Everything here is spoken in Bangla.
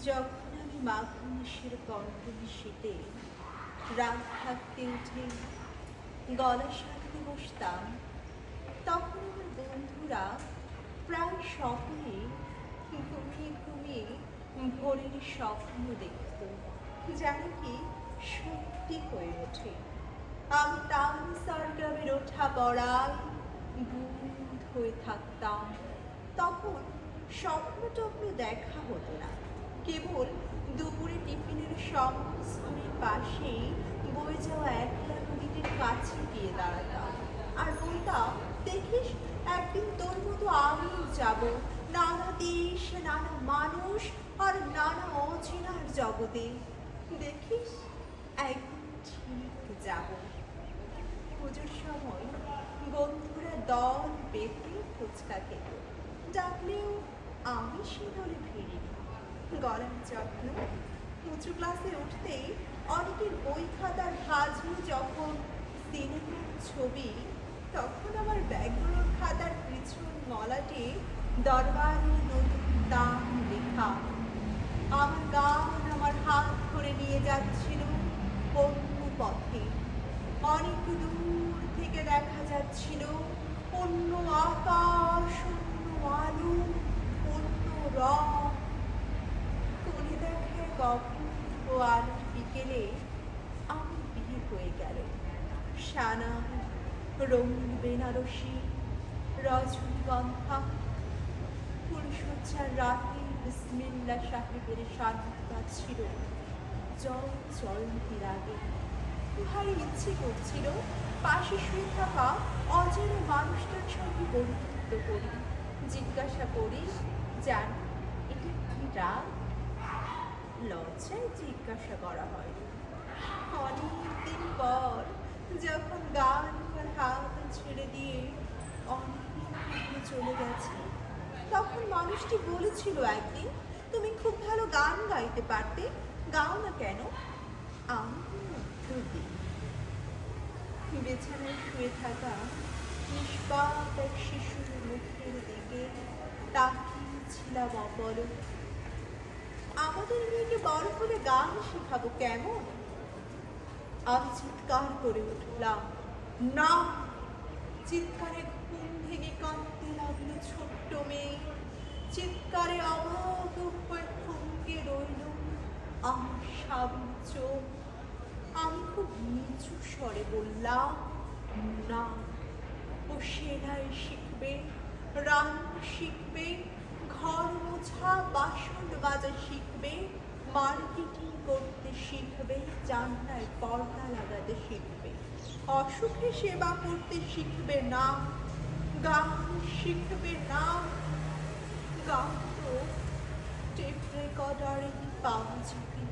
যখন আমি মাঘ মাসের কনকনে শীতে রাত থাকতে উঠে গলা সারতে বসতাম, তখন আমার বন্ধুরা প্রায় সকলে ঘুমিয়ে ঘুমিয়ে ভোরের স্বপ্ন দেখত, যেন কি সত্যি হয়ে ওঠে। আমি তার সরগ্রামের ওঠা পড়ায় বুঁদ হয়ে থাকতাম। তখন স্বপ্ন টপ্ন দেখা হতো না, কেবল দুপুরে টিফিনের সমস্থানের পাশেই বয়ে যাওয়া একলা নদীটির কাছে গিয়ে দাঁড়াতাম আর বলতাম, দেখিস একদিন তোর মতো আমিও যাব নানা দেশ, নানা মানুষ আর নানা অচেনার জগতে। দেখিস একদিন ঠিক যাব। পুজোর সময় বন্ধুরা দল বেঁধে ফুচকা খেত, ডাকলেও আমি সে দলে ভিড়িনি। গলার যত্ন উঁচু ক্লাসে উঠতেই অনেকের বই খাতার ভাজু যখন সিনেমার ছবি, তখন আমার ব্যাকরণ খাতার পিছন মলাটে দরবারের নতুন দাম লেখা। আমার গান আমার হাত ধরে নিয়ে যাচ্ছিল অন্য পথে। অনেক দূর থেকে দেখা যাচ্ছিল অন্য আকাশ, অন্য আলো, অন্য রং। কোনে দেখে কখন ও আলোর বিকেলে আমি বিয়ে হয়ে গেল। সানা, রঙিন বেনারসি, রজনীগন্ধা, ফুলসজ্জার রাতে বিসমিল্লা সাহেবের সান্নিধ্য ছিল জল জয়ন্তীর আগে। ভারী ইচ্ছে করছিল পাশে শুয়ে থাকা অজানা মানুষটার সঙ্গে বন্ধুত্ব করি, জিজ্ঞাসা করি, জান এটা কি রাগ? লজ্জায় জিজ্ঞাসা করা হয়। অনেকদিন পর যখন গান আর হাত ছেড়ে দিয়ে অনেক চলে গেছে, তখন মানুষটি বলেছিল একদিন, তুমি খুব ভালো গান গাইতে পারতে, গাও না কেন? আমি উত্তর দিই, বিছানায় শুয়ে থাকা নিষ্পাপ এক শিশুর মুখের দিকে তাকিয়েছিলাম অপলক। আমাদের মেয়েকে বড় হলে গান শেখাবো কেমন? আমি চিৎকার করে উঠলাম, না! চিৎকারে ঘুম ভেঙে কাঁদতে লাগলো ছোট্ট মেয়ে। চিৎকারে অবাক হয়ে থমকে রইল আমার স্বামীর চোখ। আমি খুব নিচু স্বরে বললাম, না, ও সেলাই শিখবে, রান্না শিখবে, ঘর মোছা, বাসন মাজা শিখবে, মার্কেটিং করতে শিখবে, জানলায় পর্দা লাগাতে শিখবে, অসুখে সেবা করতে শিখবে না, গান শিখবে না। গান তো টেপ রেকর্ডারে পাওয়া যাবে।